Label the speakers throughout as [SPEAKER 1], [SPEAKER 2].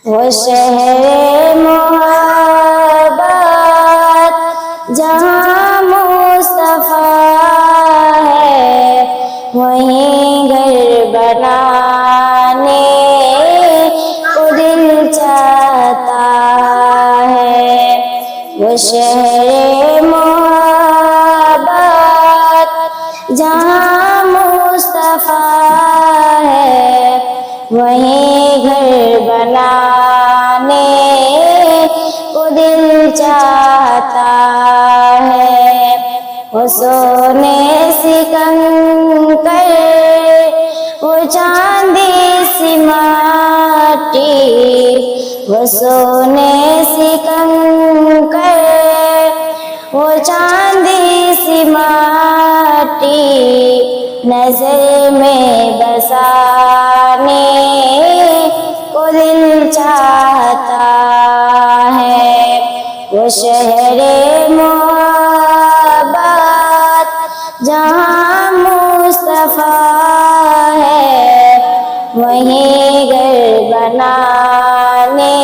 [SPEAKER 1] وہ شہر محبت جہاں مصطفیٰ ہے، وہیں گھر بنانے کو دل چاہتا ہے۔ وہ شہر محبت جہاں مصطفیٰ ہے، وہیں گھر بنانے کو دل چاہتا ہے۔ وہ سونے سکندر، وہ چاندی سی مٹی، وہ سونے سکندر، وہ چاندی سی مٹی، نظر میں بسانے کو دل چاہتا ہے۔ وہ شہر محبت جہاں مصطفیٰ ہے، وہیں گھر بنانے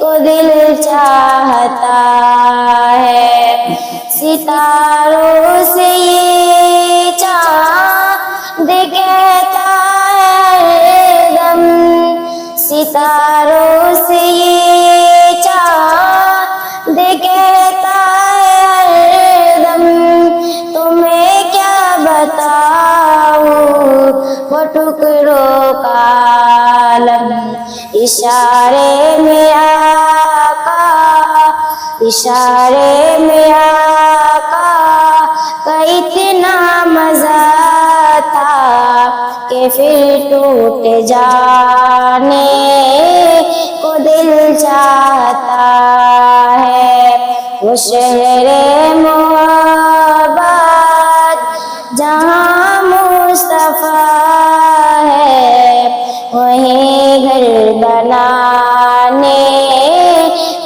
[SPEAKER 1] کو دل چاہتا ہے۔ ستاروں سے یہ چاند کہتا ہے ہر دم، ستاروں سے یہ چاند کہتا ہے ہر دم، تمہیں کیا بتاؤں وہ ٹکڑوں کا عالم، اشارے میں آقا، اشارے میں آقا کا اتنا مزہ تھا کہ پھر ٹوٹ جانے کو دل چاہتا ہے۔ وہ شہر محبت جہاں مصطفیٰ ہے، وہیں گھر بنانے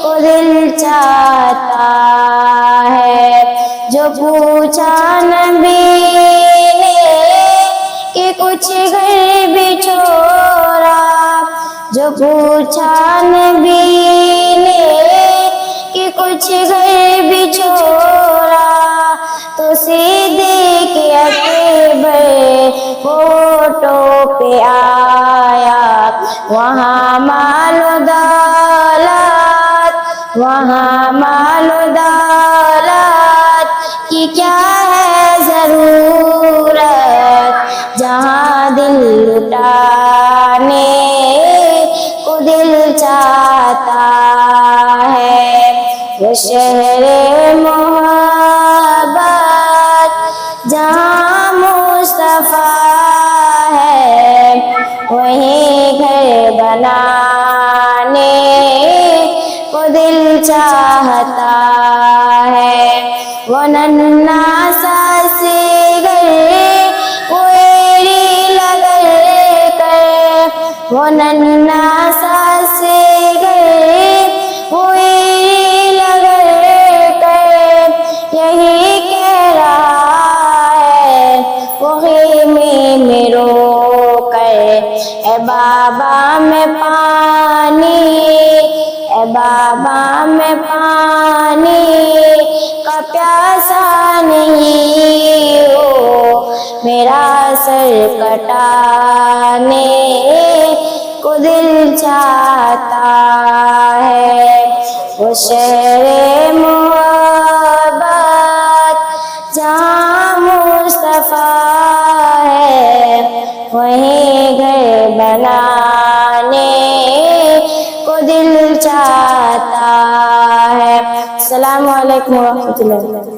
[SPEAKER 1] کو دل چاہتا ہے۔ جو پوچھا نبی نے کہ کچھ گھر بھی چھوڑا، جو پوچھا نبی نے کہ کچھ گھر بھی چھوڑا، تو صدیق اکبر فوٹو پہ آیا، وہاں مال و دولت، وہاں مال و دولت کی کیا ہے ضرورت، جہاں دل لٹانے کو دل چاہتا ہے۔ وہ شہر محبت جہاں مصطفیٰ ہے، وہیں گھر بنانے کو دل چاہتا ہے۔ وہ ننھا سا سے گھر، وہ ایڑی لگل کر، وہ ننھا سا سے گھر، وہ ایڑی لگل کر، یہی کہہ رہا ہے وہ خیمے میں رو کر، اے بابا میں پانی، اے بابا میں پانی کا پیاسا نہیں ہو، میرا سر کٹانے کو دل چاہتا ہے۔ وہ شہر محبت جہاں مصطفیٰ ہے، وہیں گھر بنانے کو دل چاہتا ہے۔ السلام علیکم ورحمۃ اللہ۔